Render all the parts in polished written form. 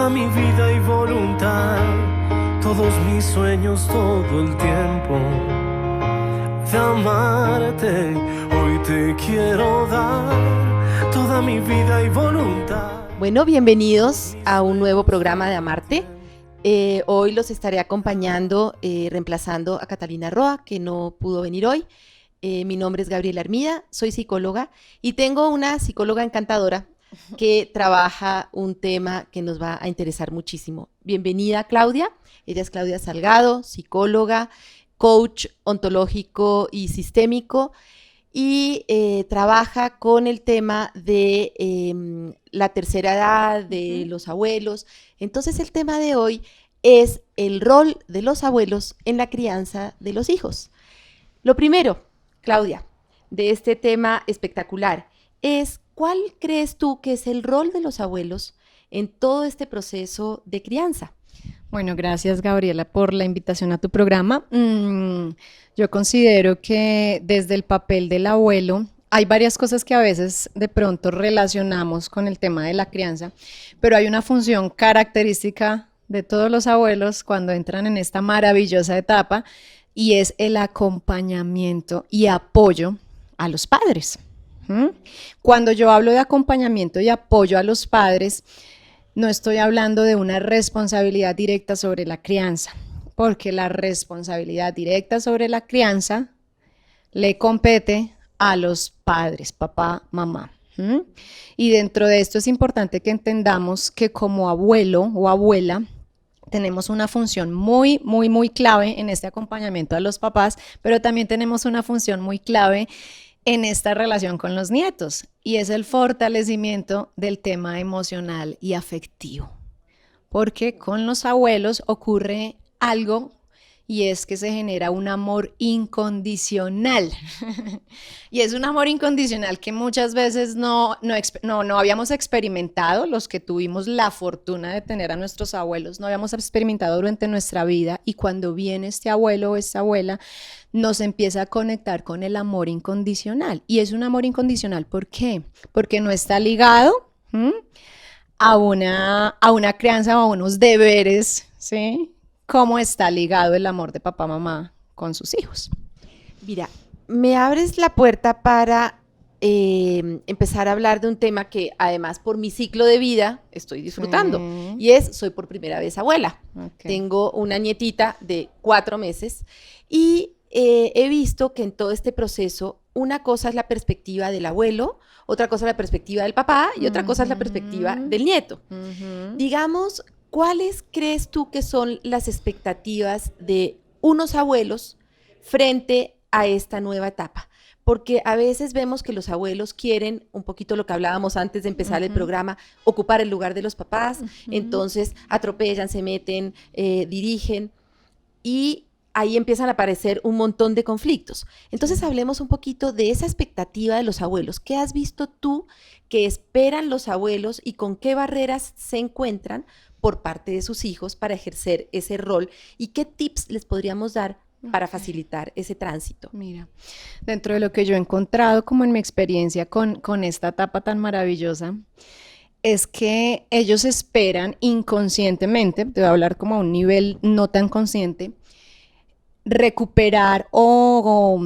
toda mi vida y voluntad, todos mis sueños, todo el tiempo de amarte. Hoy te quiero dar toda mi vida y voluntad. Bueno, bienvenidos a un nuevo programa de Amarte. Hoy los estaré acompañando, reemplazando a Catalina Roa, que no pudo venir hoy. Mi nombre es Gabriela Armida, soy psicóloga y tengo una psicóloga encantadora que trabaja un tema que nos va a interesar muchísimo. Bienvenida, Claudia. Ella es Claudia Salgado, psicóloga, coach ontológico y sistémico, y trabaja con el tema de la tercera edad, de los abuelos. Entonces el tema de hoy es el rol de los abuelos en la crianza de los hijos. Lo primero, Claudia, de este tema espectacular es: ¿cuál crees tú que es el rol de los abuelos en todo este proceso de crianza? Bueno, gracias Gabriela por la invitación a tu programa. Yo considero que desde el papel del abuelo hay varias cosas que a veces de pronto relacionamos con el tema de la crianza, pero hay una función característica de todos los abuelos cuando entran en esta maravillosa etapa, y es el acompañamiento y apoyo a los padres. Cuando yo hablo de acompañamiento y apoyo a los padres, no estoy hablando de una responsabilidad directa sobre la crianza, porque la responsabilidad directa sobre la crianza le compete a los padres, papá, mamá. Y dentro de esto es importante que entendamos que como abuelo o abuela tenemos una función muy clave en este acompañamiento a los papás, pero también tenemos una función muy clave en esta relación con los nietos, y es el fortalecimiento del tema emocional y afectivo, porque con los abuelos ocurre algo, y es que se genera un amor incondicional. Y es un amor incondicional que muchas veces no habíamos experimentado, los que tuvimos la fortuna de tener a nuestros abuelos, no habíamos experimentado durante nuestra vida, y cuando viene este abuelo o esta abuela, nos empieza a conectar con el amor incondicional. Y es un amor incondicional, ¿por qué? Porque no está ligado a una crianza o a unos deberes, ¿sí? ¿Cómo está ligado el amor de papá, mamá con sus hijos? Mira, me abres la puerta para empezar a hablar de un tema que además por mi ciclo de vida estoy disfrutando, y es: soy por primera vez abuela. Tengo una nietita de 4 meses y he visto que en todo este proceso una cosa es la perspectiva del abuelo, otra cosa es la perspectiva del papá y otra cosa es la perspectiva del nieto. Digamos, ¿cuáles crees tú que son las expectativas de unos abuelos frente a esta nueva etapa? Porque a veces vemos que los abuelos quieren, un poquito lo que hablábamos antes de empezar el programa, ocupar el lugar de los papás, entonces atropellan, se meten, dirigen, y ahí empiezan a aparecer un montón de conflictos. Entonces hablemos un poquito de esa expectativa de los abuelos. ¿Qué has visto tú que esperan los abuelos y con qué barreras se encuentran por parte de sus hijos para ejercer ese rol? ¿Y qué tips les podríamos dar para facilitar ese tránsito? Mira, dentro de lo que yo he encontrado como en mi experiencia con esta etapa tan maravillosa, es que ellos esperan inconscientemente, te voy a hablar como a un nivel no tan consciente, recuperar o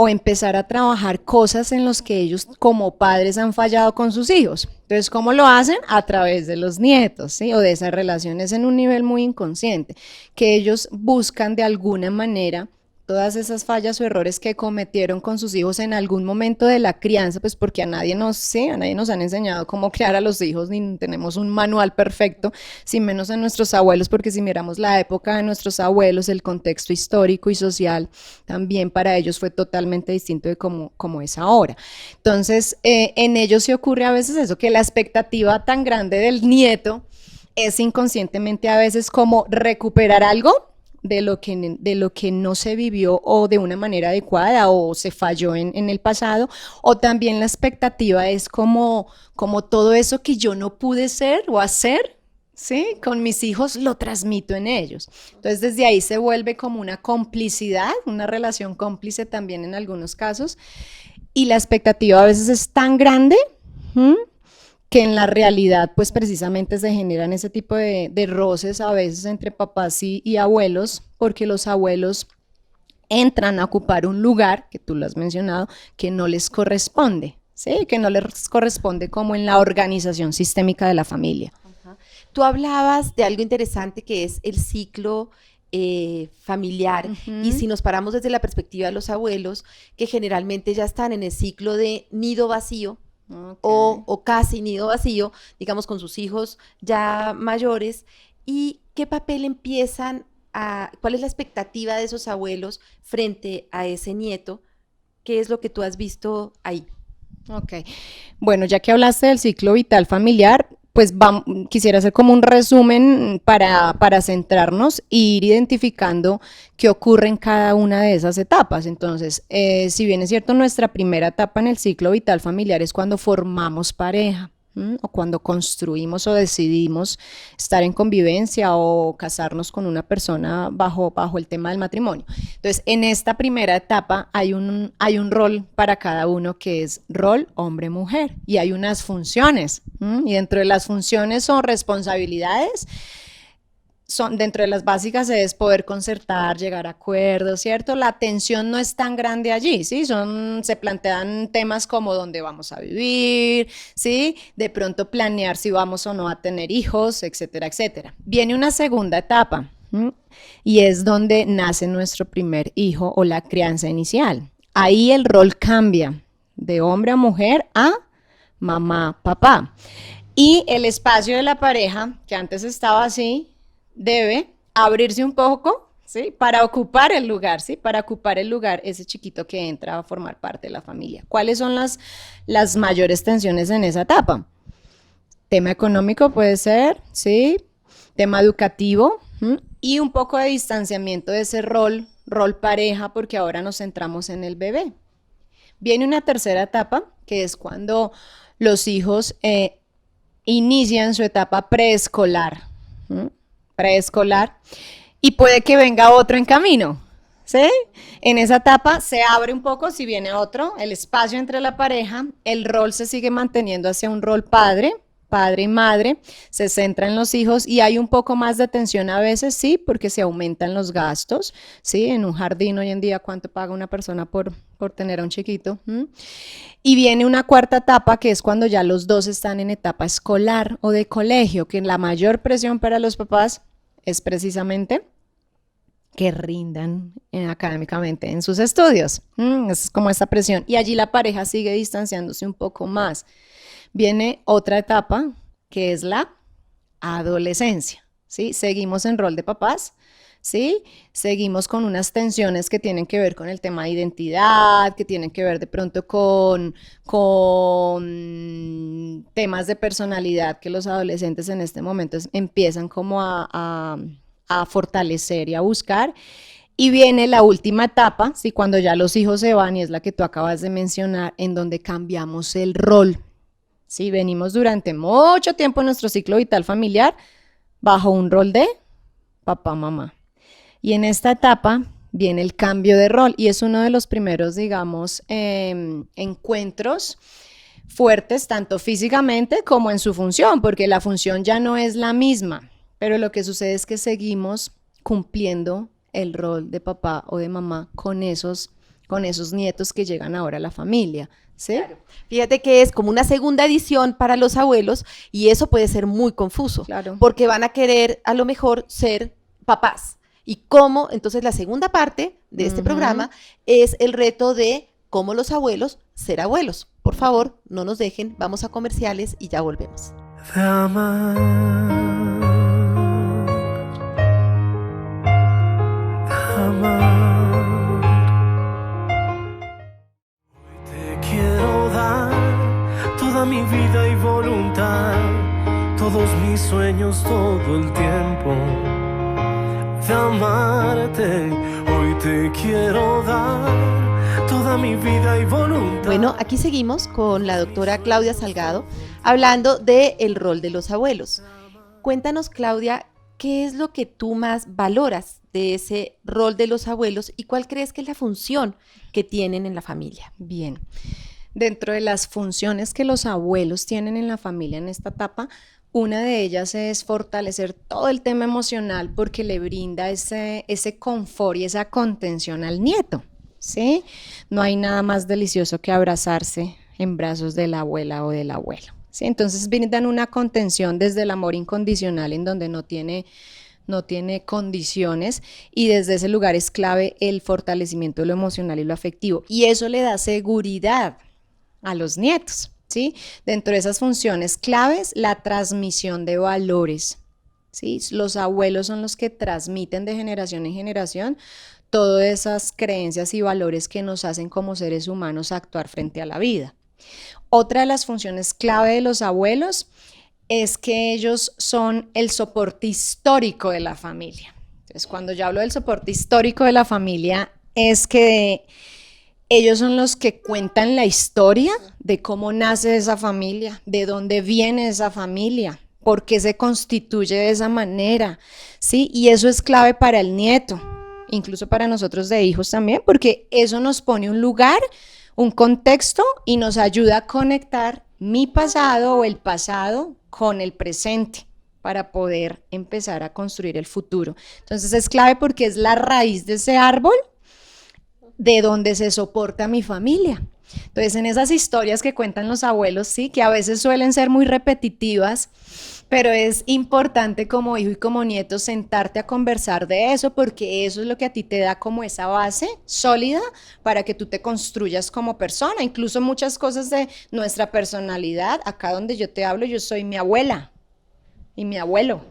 empezar a trabajar cosas en las que ellos como padres han fallado con sus hijos. Entonces, ¿cómo lo hacen? A través de los nietos, ¿sí? O de esas relaciones en un nivel muy inconsciente, que ellos buscan de alguna manera todas esas fallas o errores que cometieron con sus hijos en algún momento de la crianza, pues porque a nadie nos han enseñado cómo criar a los hijos, ni tenemos un manual perfecto, sin menos en nuestros abuelos, porque si miramos la época de nuestros abuelos, el contexto histórico y social también para ellos fue totalmente distinto de como es ahora. Entonces, en ellos se ocurre a veces eso, que la expectativa tan grande del nieto es inconscientemente a veces como recuperar algo de lo que no se vivió o de una manera adecuada o se falló en el pasado, o también la expectativa es como todo eso que yo no pude ser o hacer, ¿sí? Con mis hijos lo transmito en ellos. Entonces desde ahí se vuelve como una complicidad, una relación cómplice también en algunos casos, y la expectativa a veces es tan grande que en la realidad pues precisamente se generan ese tipo de roces a veces entre papás y abuelos, porque los abuelos entran a ocupar un lugar, que tú lo has mencionado, que no les corresponde, ¿sí? Que no les corresponde como en la organización sistémica de la familia. Ajá. Tú hablabas de algo interesante que es el ciclo familiar, y si nos paramos desde la perspectiva de los abuelos, que generalmente ya están en el ciclo de nido vacío, Okay. o casi nido vacío, digamos con sus hijos ya mayores, y qué papel empiezan cuál es la expectativa de esos abuelos frente a ese nieto, qué es lo que tú has visto ahí. Ok, bueno, ya que hablaste del ciclo vital familiar, pues quisiera hacer como un resumen para centrarnos e ir identificando qué ocurre en cada una de esas etapas. Entonces, si bien es cierto, nuestra primera etapa en el ciclo vital familiar es cuando formamos pareja, o cuando construimos o decidimos estar en convivencia o casarnos con una persona bajo el tema del matrimonio. Entonces, en esta primera etapa hay un rol para cada uno que es rol hombre-mujer, y hay unas funciones, y dentro de las funciones son responsabilidades. Dentro de las básicas es poder concertar, llegar a acuerdos, ¿cierto? La tensión no es tan grande allí, ¿sí? Se plantean temas como dónde vamos a vivir, ¿sí? De pronto planear si vamos o no a tener hijos, etcétera, etcétera. Viene una segunda etapa, y es donde nace nuestro primer hijo o la crianza inicial. Ahí el rol cambia de hombre a mujer a mamá, papá. Y el espacio de la pareja, que antes estaba así, debe abrirse un poco, ¿sí? Para ocupar el lugar, ¿sí? Para ocupar el lugar ese chiquito que entra a formar parte de la familia. ¿Cuáles son las mayores tensiones en esa etapa? Tema económico puede ser, ¿sí? Tema educativo, y un poco de distanciamiento de ese rol pareja, porque ahora nos centramos en el bebé. Viene una tercera etapa, que es cuando los hijos inician su etapa preescolar, y puede que venga otro en camino, ¿sí? En esa etapa se abre un poco, si viene otro, el espacio entre la pareja, el rol se sigue manteniendo hacia un rol padre y madre, se centra en los hijos, y hay un poco más de tensión a veces, sí, porque se aumentan los gastos, ¿sí? En un jardín hoy en día, ¿cuánto paga una persona por tener a un chiquito? Y viene una cuarta etapa, que es cuando ya los dos están en etapa escolar o de colegio, que la mayor presión para los papás es precisamente que rindan académicamente en sus estudios. Es como esa presión. Y allí la pareja sigue distanciándose un poco más. Viene otra etapa, que es la adolescencia, ¿sí? Seguimos en rol de papás, ¿sí? Seguimos con unas tensiones que tienen que ver con el tema de identidad, que tienen que ver de pronto con temas de personalidad que los adolescentes en este momento empiezan como a fortalecer y a buscar. Y viene la última etapa, ¿sí? Cuando ya los hijos se van, y es la que tú acabas de mencionar, en donde cambiamos el rol. Sí, venimos durante mucho tiempo en nuestro ciclo vital familiar bajo un rol de papá, mamá. Y en esta etapa viene el cambio de rol, y es uno de los primeros, digamos, encuentros fuertes, tanto físicamente como en su función, porque la función ya no es la misma, pero lo que sucede es que seguimos cumpliendo el rol de papá o de mamá con esos nietos que llegan ahora a la familia, ¿sí? Claro. Fíjate que es como una segunda edición para los abuelos, y eso puede ser muy confuso, Claro. porque van a querer a lo mejor ser papás. Y cómo, entonces la segunda parte de este programa es el reto de cómo los abuelos ser abuelos. Por favor, no nos dejen, vamos a comerciales y ya volvemos. De amar, de amar. Hoy te quiero dar toda mi vida y voluntad, todos mis sueños, todo el tiempo. De amarte, hoy te quiero dar toda mi vida y voluntad. Bueno, aquí seguimos con la doctora Claudia Salgado hablando del rol de los abuelos. Cuéntanos, Claudia, ¿qué es lo que tú más valoras de ese rol de los abuelos y cuál crees que es la función que tienen en la familia? Bien. Dentro de las funciones que los abuelos tienen en la familia en esta etapa, una de ellas es fortalecer todo el tema emocional porque le brinda ese confort y esa contención al nieto, ¿sí? No hay nada más delicioso que abrazarse en brazos de la abuela o del abuelo, ¿sí? Entonces brindan una contención desde el amor incondicional en donde no tiene condiciones, y desde ese lugar es clave el fortalecimiento de lo emocional y lo afectivo, y eso le da seguridad a los nietos, ¿sí? Dentro de esas funciones claves, la transmisión de valores, ¿sí? Los abuelos son los que transmiten de generación en generación todas esas creencias y valores que nos hacen como seres humanos actuar frente a la vida. Otra de las funciones clave de los abuelos es que ellos son el soporte histórico de la familia. Entonces, cuando yo hablo del soporte histórico de la familia, es que ellos son los que cuentan la historia de cómo nace esa familia, de dónde viene esa familia, por qué se constituye de esa manera, ¿sí? Y eso es clave para el nieto, incluso para nosotros de hijos también, porque eso nos pone un lugar, un contexto, y nos ayuda a conectar mi pasado o el pasado con el presente para poder empezar a construir el futuro. Entonces es clave porque es la raíz de ese árbol de donde se soporta mi familia. Entonces en esas historias que cuentan los abuelos, sí, que a veces suelen ser muy repetitivas, pero es importante como hijo y como nieto sentarte a conversar de eso, porque eso es lo que a ti te da como esa base sólida para que tú te construyas como persona. Incluso muchas cosas de nuestra personalidad, acá donde yo te hablo, yo soy mi abuela y mi abuelo,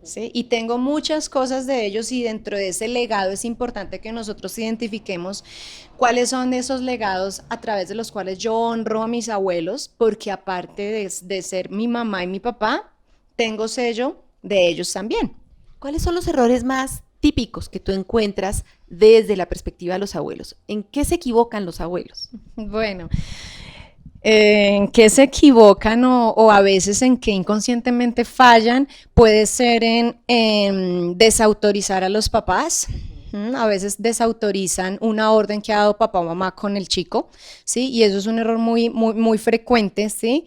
¿sí? Y tengo muchas cosas de ellos, y dentro de ese legado es importante que nosotros identifiquemos cuáles son esos legados a través de los cuales yo honro a mis abuelos, porque aparte de ser mi mamá y mi papá, tengo sello de ellos también. ¿Cuáles son los errores más típicos que tú encuentras desde la perspectiva de los abuelos? ¿En qué se equivocan los abuelos? Bueno, en qué se equivocan o a veces en qué inconscientemente fallan, puede ser en desautorizar a los papás. A veces desautorizan una orden que ha dado papá o mamá con el chico, ¿sí? Y eso es un error muy, muy, muy frecuente, ¿sí?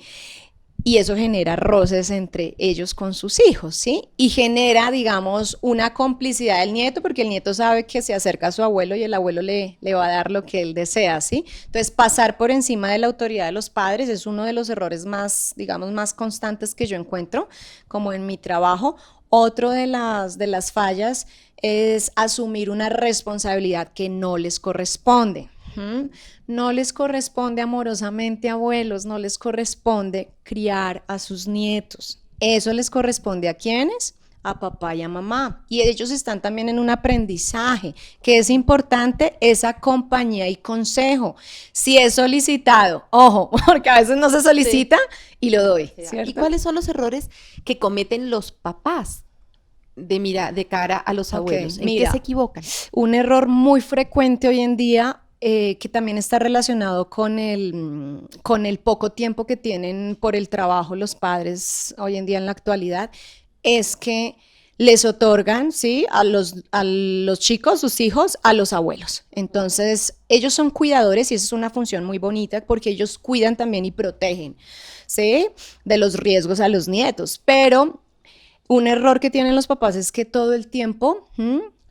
Y eso genera roces entre ellos con sus hijos, ¿sí? Y genera, digamos, una complicidad del nieto, porque el nieto sabe que se acerca a su abuelo y el abuelo le va a dar lo que él desea, ¿sí? Entonces, pasar por encima de la autoridad de los padres es uno de los errores más, digamos, más constantes que yo encuentro, como en mi trabajo. Otro de las fallas es asumir una responsabilidad que no les corresponde. No les corresponde amorosamente, abuelos, no les corresponde criar a sus nietos. Eso les corresponde ¿a quiénes? A papá y a mamá. Y ellos están también en un aprendizaje, que es importante esa compañía y consejo. Si es solicitado, ojo, porque a veces no se solicita, sí, y lo doy, ¿cierto? ¿Y cuáles son los errores que cometen los papás de cara a los abuelos? ¿En qué se equivocan? Un error muy frecuente hoy en día, que también está relacionado con el poco tiempo que tienen por el trabajo los padres hoy en día en la actualidad, es que les otorgan, ¿sí?, a los chicos, sus hijos, a los abuelos. Entonces, ellos son cuidadores y esa es una función muy bonita porque ellos cuidan también y protegen, ¿sí?, de los riesgos a los nietos. Pero un error que tienen los papás es que todo el tiempo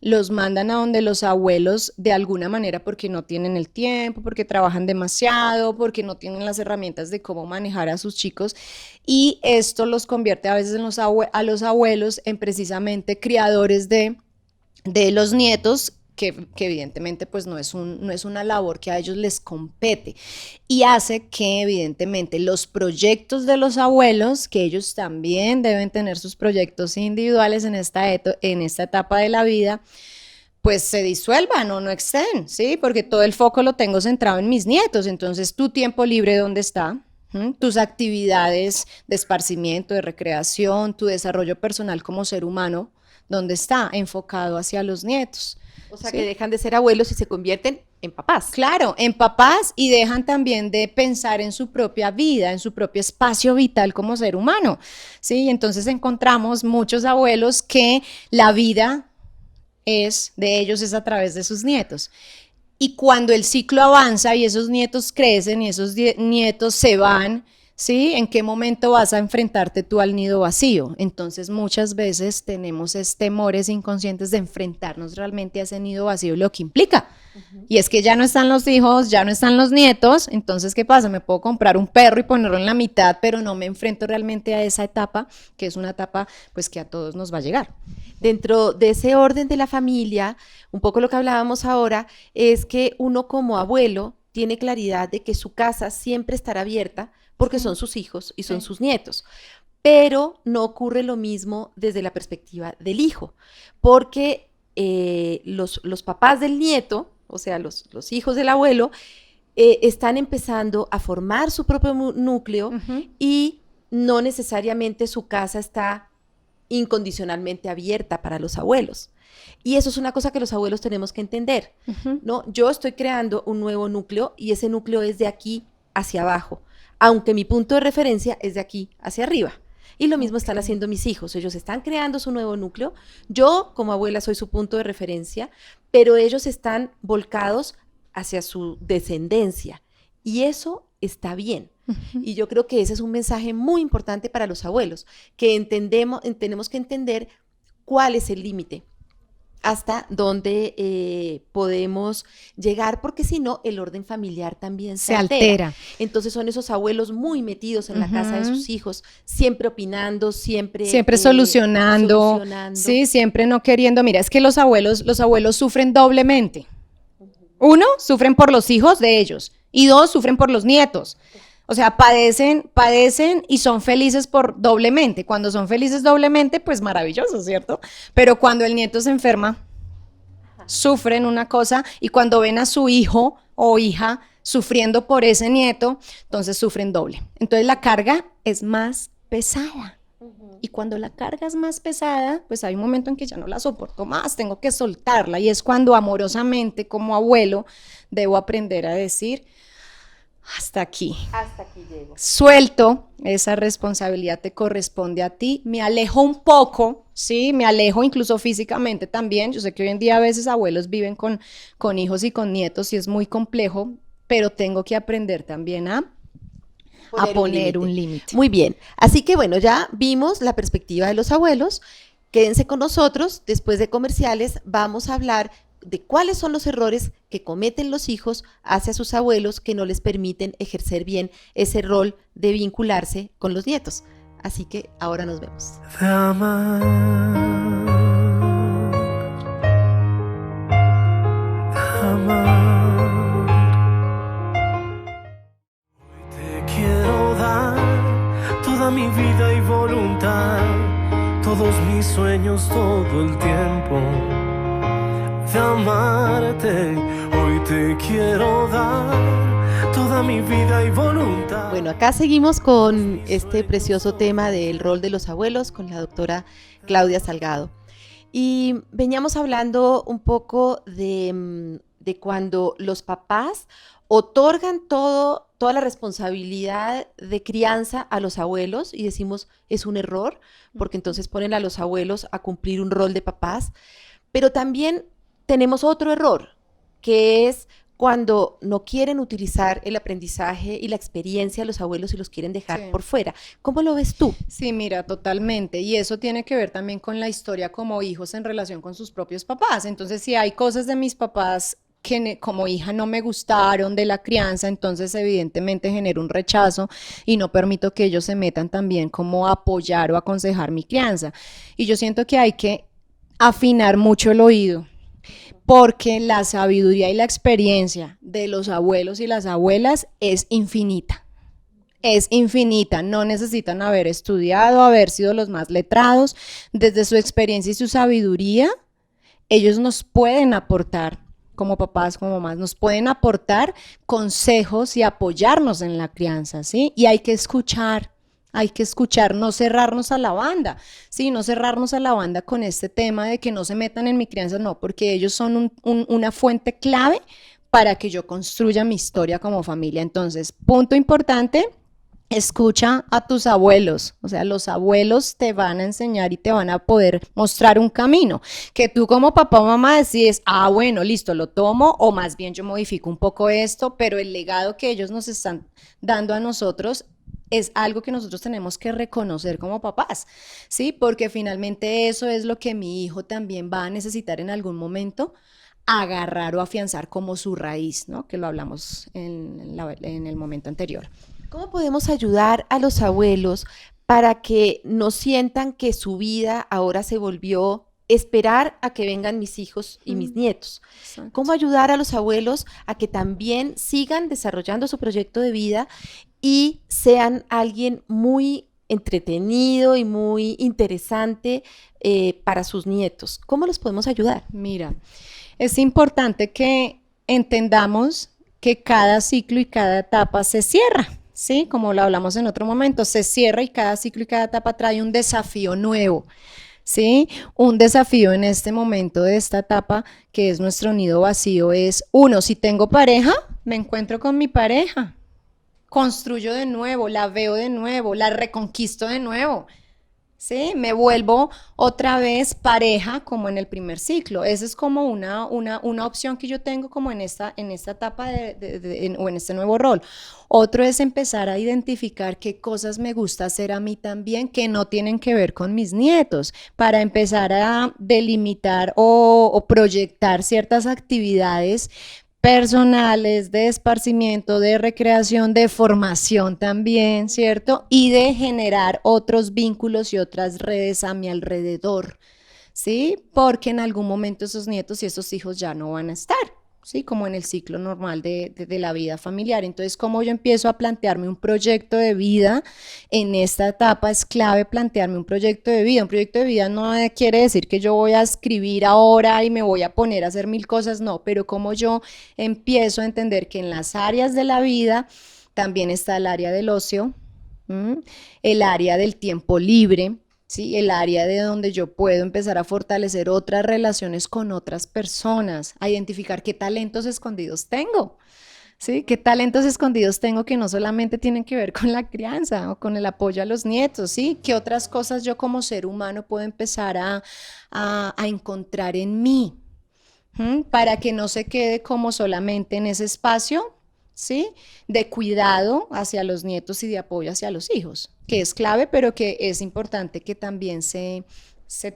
los mandan a donde los abuelos de alguna manera porque no tienen el tiempo, porque trabajan demasiado, porque no tienen las herramientas de cómo manejar a sus chicos, y esto los convierte a veces a los abuelos en precisamente criadores de los nietos, que evidentemente pues no es una labor que a ellos les compete, y hace que evidentemente los proyectos de los abuelos, que ellos también deben tener sus proyectos individuales en esta etapa de la vida, pues se disuelvan o no estén, ¿sí? Porque todo el foco lo tengo centrado en mis nietos. Entonces, ¿tu tiempo libre dónde está? Tus actividades de esparcimiento, de recreación, tu desarrollo personal como ser humano, ¿dónde está? Enfocado hacia los nietos. O sea, ¿sí?, que dejan de ser abuelos y se convierten en papás. Claro, en papás, y dejan también de pensar en su propia vida, en su propio espacio vital como ser humano, ¿sí? Entonces encontramos muchos abuelos que la vida de ellos es a través de sus nietos. y cuando el ciclo avanza y esos nietos crecen y esos nietos se van, ¿sí? ¿En qué momento vas a enfrentarte tú al nido vacío? Entonces muchas veces tenemos temores inconscientes de enfrentarnos realmente a ese nido vacío, lo que implica. Y es que ya no están los hijos, ya no están los nietos, entonces ¿qué pasa? Me puedo comprar un perro y ponerlo en la mitad, pero no me enfrento realmente a esa etapa, que es una etapa pues que a todos nos va a llegar. Dentro de ese orden de la familia, un poco lo que hablábamos ahora, es que uno como abuelo tiene claridad de que su casa siempre estará abierta porque son sus hijos y son sus nietos. Pero no ocurre lo mismo desde la perspectiva del hijo, porque los papás del nieto, o sea, los hijos del abuelo, están empezando a formar su propio núcleo y no necesariamente su casa está incondicionalmente abierta para los abuelos. Y eso es una cosa que los abuelos tenemos que entender, ¿no? Yo estoy creando un nuevo núcleo y ese núcleo es de aquí hacia abajo, aunque mi punto de referencia es de aquí hacia arriba. Y lo mismo están haciendo mis hijos. Ellos están creando su nuevo núcleo. Yo, como abuela, soy su punto de referencia, pero ellos están volcados hacia su descendencia. Y eso está bien. Y yo creo que ese es un mensaje muy importante para los abuelos, que tenemos que entender cuál es el límite, hasta dónde podemos llegar, porque si no, el orden familiar también se altera. Entonces son esos abuelos muy metidos en la casa de sus hijos, siempre opinando, siempre solucionando, sí, siempre no queriendo. Mira, es que los abuelos sufren doblemente. Uno, sufren por los hijos de ellos, y dos, sufren por los nietos. O sea, padecen y son felices por doblemente. Cuando son felices doblemente, pues maravilloso, ¿cierto? Pero cuando el nieto se enferma, sufren una cosa, y cuando ven a su hijo o hija sufriendo por ese nieto, entonces sufren doble. Entonces la carga es más pesada. Y cuando la carga es más pesada, pues hay un momento en que ya no la soporto más, tengo que soltarla. Y es cuando amorosamente, como abuelo, debo aprender a decir: hasta aquí llego. Suelto, esa responsabilidad te corresponde a ti, me alejo un poco, ¿sí? Me alejo incluso físicamente también. Yo sé que hoy en día a veces abuelos viven con hijos y con nietos y es muy complejo, pero tengo que aprender también a poner un límite. Muy bien, así que bueno, ya vimos la perspectiva de los abuelos. Quédense con nosotros, después de comerciales vamos a hablar de cuáles son los errores que cometen los hijos hacia sus abuelos que no les permiten ejercer bien ese rol de vincularse con los nietos. Así que ahora nos vemos. De amar, de amar. Hoy te quiero dar toda mi vida y voluntad, todos mis sueños, todo el tiempo. De amarte, hoy te quiero dar toda mi vida y voluntad. Bueno, acá seguimos con este precioso tema del rol de los abuelos con la doctora Claudia Salgado. Y veníamos hablando un poco de cuando los papás otorgan toda la responsabilidad de crianza a los abuelos y decimos es un error, porque entonces ponen a los abuelos a cumplir un rol de papás, pero también tenemos otro error, que es cuando no quieren utilizar el aprendizaje y la experiencia de los abuelos y los quieren dejar por fuera. ¿Cómo lo ves tú? Sí, mira, totalmente. Y eso tiene que ver también con la historia como hijos en relación con sus propios papás. Entonces, si hay cosas de mis papás que como hija no me gustaron de la crianza, entonces evidentemente genero un rechazo y no permito que ellos se metan también como a apoyar o aconsejar mi crianza. Y yo siento que hay que afinar mucho el oído, porque la sabiduría y la experiencia de los abuelos y las abuelas es infinita. Es infinita, no necesitan haber estudiado, haber sido los más letrados. Desde su experiencia y su sabiduría, ellos nos pueden aportar, como papás, como mamás, nos pueden aportar consejos y apoyarnos en la crianza, ¿sí? Y hay que escuchar, no cerrarnos a la banda, sí, no cerrarnos a la banda con este tema de que no se metan en mi crianza, no, porque ellos son una fuente clave para que yo construya mi historia como familia. Entonces, punto importante, Escucha a tus abuelos, o sea, los abuelos te van a enseñar y te van a poder mostrar un camino, que tú como papá o mamá decides, bueno, listo, lo tomo, o más bien yo modifico un poco esto, pero el legado que ellos nos están dando a nosotros es algo que nosotros tenemos que reconocer como papás, ¿sí? Porque finalmente eso es lo que mi hijo también va a necesitar en algún momento, agarrar o afianzar como su raíz, ¿no? Que lo hablamos en el momento anterior. ¿Cómo podemos ayudar a los abuelos para que no sientan que su vida ahora se volvió esperar a que vengan mis hijos y mis nietos? Exacto. ¿Cómo ayudar a los abuelos a que también sigan desarrollando su proyecto de vida y sean alguien muy entretenido y muy interesante para sus nietos? ¿Cómo los podemos ayudar? Mira, es importante que entendamos que cada ciclo y cada etapa se cierra. ¿Sí? Como lo hablamos en otro momento, se cierra y cada ciclo y cada etapa trae un desafío nuevo, ¿sí? Un desafío en este momento de esta etapa, que es nuestro nido vacío, es, uno, si tengo pareja, me encuentro con mi pareja, construyo de nuevo, la veo de nuevo, la reconquisto de nuevo, ¿sí? Me vuelvo otra vez pareja como en el primer ciclo. Esa es como una opción que yo tengo como en esta etapa o en este nuevo rol. Otro es empezar a identificar qué cosas me gusta hacer a mí también que no tienen que ver con mis nietos, para empezar a delimitar o proyectar ciertas actividades personales, de esparcimiento, de recreación, de formación también, ¿cierto? Y de generar otros vínculos y otras redes a mi alrededor, ¿sí? Porque en algún momento esos nietos y esos hijos ya no van a estar, ¿sí? Como en el ciclo normal de la vida familiar. Entonces, como yo empiezo a plantearme un proyecto de vida en esta etapa, es clave plantearme un proyecto de vida. Un proyecto de vida no quiere decir que yo voy a escribir ahora y me voy a poner a hacer mil cosas, no, pero como yo empiezo a entender que en las áreas de la vida también está el área del ocio, el área del tiempo libre, ¿sí? El área de donde yo puedo empezar a fortalecer otras relaciones con otras personas, a identificar qué talentos escondidos tengo, ¿sí? Qué talentos escondidos tengo que no solamente tienen que ver con la crianza o con el apoyo a los nietos, ¿sí? ¿Qué otras cosas yo como ser humano puedo empezar a encontrar en mí? Para que no se quede como solamente en ese espacio, ¿sí? De cuidado hacia los nietos y de apoyo hacia los hijos, que es clave, pero que es importante que también se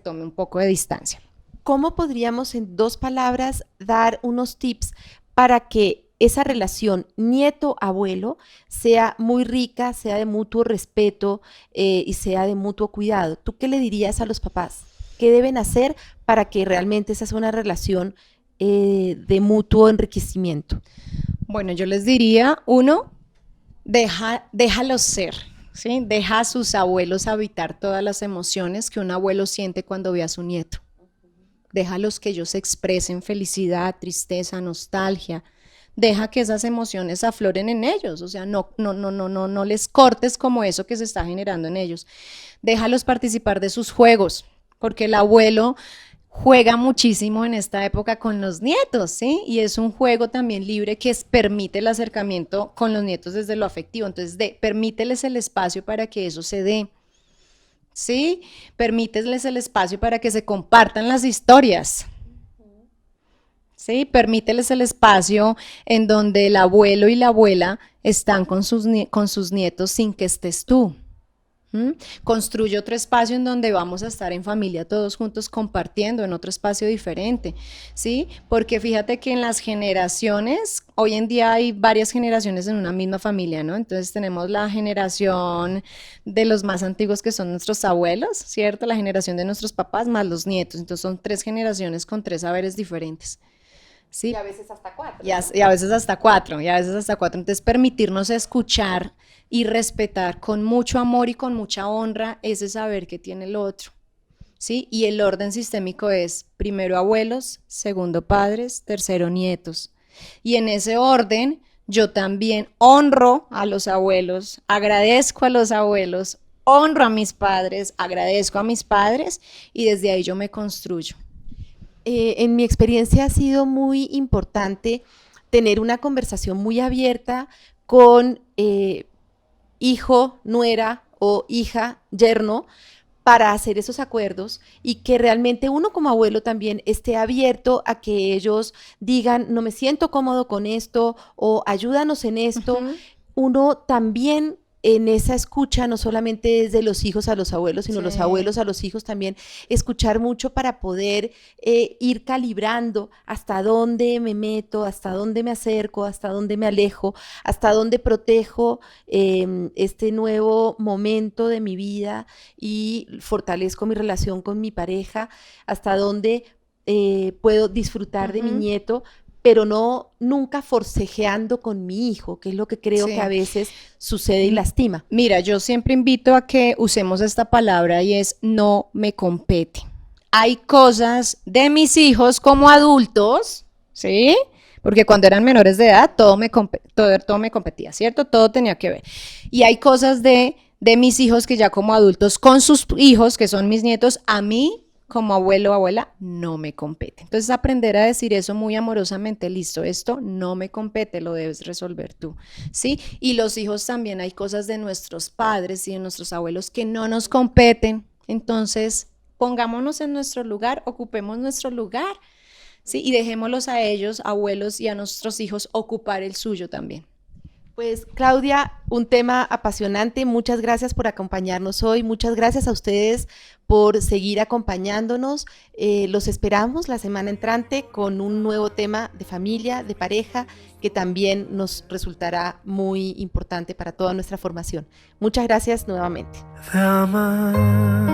tome un poco de distancia. ¿Cómo podríamos en 2 palabras dar unos tips para que esa relación nieto-abuelo sea muy rica, sea de mutuo respeto y sea de mutuo cuidado? ¿Tú qué le dirías a los papás? ¿Qué deben hacer para que realmente esa sea una relación de mutuo enriquecimiento? Bueno, yo les diría, uno, déjalos ser, ¿sí? Deja a sus abuelos habitar todas las emociones que un abuelo siente cuando ve a su nieto. Déjalos que ellos expresen felicidad, tristeza, nostalgia. Deja que esas emociones afloren en ellos, o sea, no les cortes como eso que se está generando en ellos. Déjalos participar de sus juegos, porque el abuelo juega muchísimo en esta época con los nietos, ¿sí? Y es un juego también libre que permite el acercamiento con los nietos desde lo afectivo. Entonces, permíteles el espacio para que eso se dé, ¿sí? Permíteles el espacio para que se compartan las historias, ¿sí? Permíteles el espacio en donde el abuelo y la abuela están con sus nietos sin que estés tú. Construye otro espacio en donde vamos a estar en familia todos juntos compartiendo en otro espacio diferente, ¿sí? Porque fíjate que en las generaciones, hoy en día hay varias generaciones en una misma familia, ¿no? Entonces tenemos la generación de los más antiguos que son nuestros abuelos, ¿cierto? La generación de nuestros papás más los nietos, entonces son 3 generaciones con 3 saberes diferentes. ¿Sí? Y a veces hasta 4. Y a veces hasta 4, y a veces hasta 4. Entonces, permitirnos escuchar y respetar con mucho amor y con mucha honra ese saber que tiene el otro, ¿sí? Y el orden sistémico es primero abuelos, segundo padres, tercero nietos. Y en ese orden, yo también honro a los abuelos, agradezco a los abuelos, honro a mis padres, agradezco a mis padres, y desde ahí yo me construyo. En mi experiencia ha sido muy importante tener una conversación muy abierta con hijo, nuera o hija, yerno, para hacer esos acuerdos y que realmente uno como abuelo también esté abierto a que ellos digan, no me siento cómodo con esto o ayúdanos en esto. Uno también en esa escucha, no solamente es de los hijos a los abuelos, sino los abuelos a los hijos también, escuchar mucho para poder ir calibrando hasta dónde me meto, hasta dónde me acerco, hasta dónde me alejo, hasta dónde protejo este nuevo momento de mi vida y fortalezco mi relación con mi pareja, hasta dónde puedo disfrutar de mi nieto, pero nunca forcejeando con mi hijo, que es lo que creo que a veces sucede y lastima. Mira, yo siempre invito a que usemos esta palabra y es no me compete. Hay cosas de mis hijos como adultos, ¿sí? Porque cuando eran menores de edad todo me competía, ¿cierto? Todo tenía que ver. Y hay cosas de mis hijos que ya como adultos con sus hijos, que son mis nietos, a mí como abuelo o abuela, no me compete. Entonces, aprender a decir eso muy amorosamente, listo, esto no me compete, lo debes resolver tú, ¿sí? Y los hijos también, hay cosas de nuestros padres y de nuestros abuelos que no nos competen. Entonces, pongámonos en nuestro lugar, ocupemos nuestro lugar, ¿sí? Y dejémoslos a ellos, abuelos, y a nuestros hijos ocupar el suyo también. Pues Claudia, un tema apasionante, muchas gracias por acompañarnos hoy, muchas gracias a ustedes por seguir acompañándonos, los esperamos la semana entrante con un nuevo tema de familia, de pareja, que también nos resultará muy importante para toda nuestra formación. Muchas gracias nuevamente. De amar.